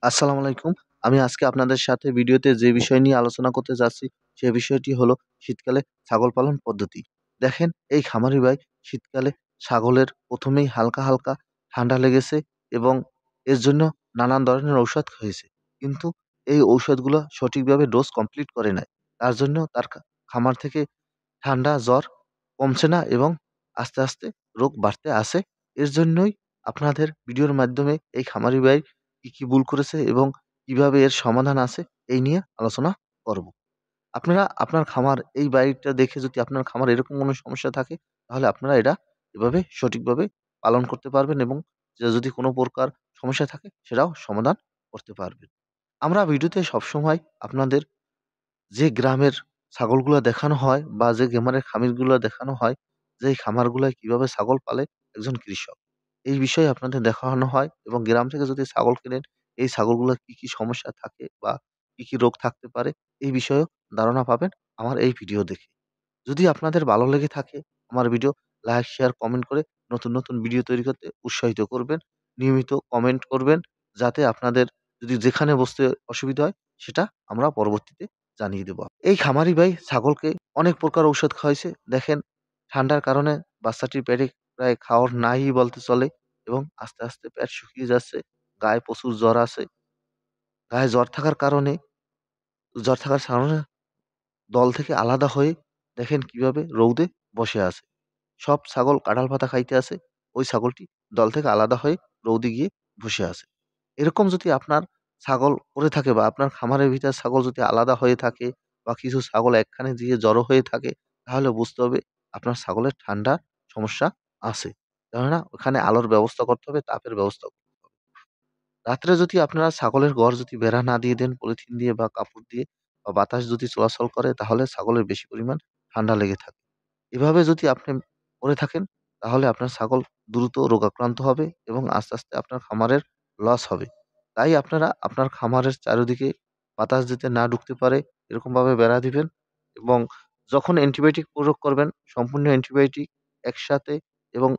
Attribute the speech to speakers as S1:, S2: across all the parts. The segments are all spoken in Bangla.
S1: আসসালামু আলাইকুম। আমি আজকে আপনাদের সাথে ভিডিওতে যে বিষয় নিয়ে আলোচনা করতে যাচ্ছি, সে বিষয়টি হলো শীতকালে ছাগল পালন পদ্ধতি। দেখেন এই খামারি ভাই শীতকালে ছাগলের ১ম এই হালকা, হালকা ঠান্ডা লেগেছে এবং এর জন্য নানান ধরনের ঔষধ খাইয়েছে। কিন্তু এই ঔষধগুলো সঠিকভাবে ডোজ কমপ্লিট করে নাই। তার জন্য তার খামার থেকে ঠান্ডা, জ্বর কমছে না এবং আস্তে, আস্তে রোগ বাড়তে আছে। এর জন্যই আপনাদের ভিডিওর মাধ্যমে এই খামারি ভাই কি ভুল করেছে এবং কিভাবে এর সমাধান আছে এই নিয়ে আলোচনা করব। আপনারা আপনার খামার এই বাড়িটা দেখে যদি আপনার খামার এরকম কোনো সমস্যা থাকে তাহলে আপনারা এটা এভাবে সঠিকভাবে পালন করতে পারবেন এবং যদি কোনো প্রকার সমস্যা থাকে সেটাও সমাধান করতে পারবেন। আমরা ভিডিওতে সবসময় আপনাদের যে গ্রামের ছাগলগুলা দেখানো হয় বা যে গ্রামের খামারগুলা দেখানো হয়, যে এই খামারগুলায় কিভাবে ছাগল পালে একজন কৃষক। এই বিষয়ে আপনাদের দেখানো হয় এবং গ্রাম থেকে যদি ছাগল কেনেন, এই ছাগলগুলার কি সমস্যা থাকে বা কি রোগ থাকতে পারে, এই বিষয়েও ধারণা পাবেন আমার এই ভিডিও দেখে। যদি আপনাদের ভালো লেগে থাকে আমার ভিডিও লাইক, শেয়ার, কমেন্ট করে নতুন, নতুন ভিডিও তৈরি করতে উৎসাহিত করবেন। নিয়মিত কমেন্ট করবেন যাতে আপনাদের যদি যেখানে বসতে অসুবিধা হয় সেটা আমরা পরবর্তীতে জানিয়ে দেব। এই খামারি ভাই ছাগলকে অনেক প্রকার ঔষধ খাওয়াইছে। দেখেন ঠান্ডার কারণে বাচ্চাটির পেটে প্রায় খাওয়ার নাই বলতে চলে এবং আস্তে, আস্তে পেট শুকিয়ে যাচ্ছে। গায়ে প্রচুর জ্বর আছে। গায়ে জ্বর থাকার কারণে দল থেকে আলাদা হয়ে দেখেন কিভাবে রৌদে বসে আছে। সব ছাগল কাঁঠাল পাতা খাইতে আছে। ওই ছাগলটি দল থেকে আলাদা হয়ে রৌদে গিয়ে বসে আছে। এরকম যদি আপনার ছাগল করে থাকে বা আপনার খামারের ভিতর ছাগল যদি আলাদা হয়ে থাকে বা কিছু ছাগল একখানে দিয়ে জড়ো হয়ে থাকে, তাহলে বুঝতে হবে আপনার ছাগলের ঠান্ডার সমস্যা আছে। কেননা ওখানে আলোর ব্যবস্থা করতে হবে, তাপের ব্যবস্থা করতে হবে। রাত্রে যদি আপনারা ছাগলের ঘর যদি বেড়া না দিয়ে দেন পলিথিন দিয়ে বা কাপড় দিয়ে বা বাতাস যদি চলাচল করে তাহলে ছাগলের বেশি পরিমাণ ঠান্ডা লেগে থাকে। এভাবে যদি আপনি করে থাকেন তাহলে আপনার ছাগল দ্রুত রোগাক্রান্ত হবে এবং আস্তে, আস্তে আপনার খামারের লস হবে। তাই আপনারা আপনার খামারের চারিদিকে বাতাস যাতে না ঢুকতে পারে এরকমভাবে বেড়া দিবেন এবং যখন অ্যান্টিবায়োটিক প্রয়োগ করবেন সম্পূর্ণ অ্যান্টিবায়োটিক একসাথে এবং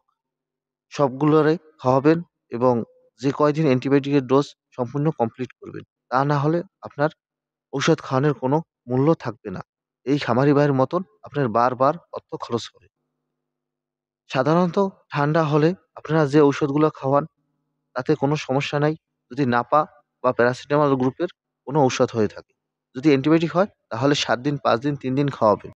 S1: সবগুলোরে খাওয়াবেন এবং যে কয়দিন অ্যান্টিবায়োটিকের ডোজ সম্পূর্ণ কমপ্লিট করবেন। তা না হলে আপনার ঔষধ খাওয়ানোর কোনো মূল্য থাকবে না। এই খামারি ভাইয়ের মতন আপনার বারবার অর্থ খরচ হবে। সাধারণত ঠান্ডা হলে আপনারা যে ঔষধগুলো খাওয়ান তাতে কোনো সমস্যা নাই। যদি নাপা বা প্যারাসিটামল গ্রুপের কোনো ঔষধ হয়ে থাকে। যদি অ্যান্টিবায়োটিক হয় তাহলে ৭ দিন, ৫ দিন, ৩ দিন খাওয়াবেন।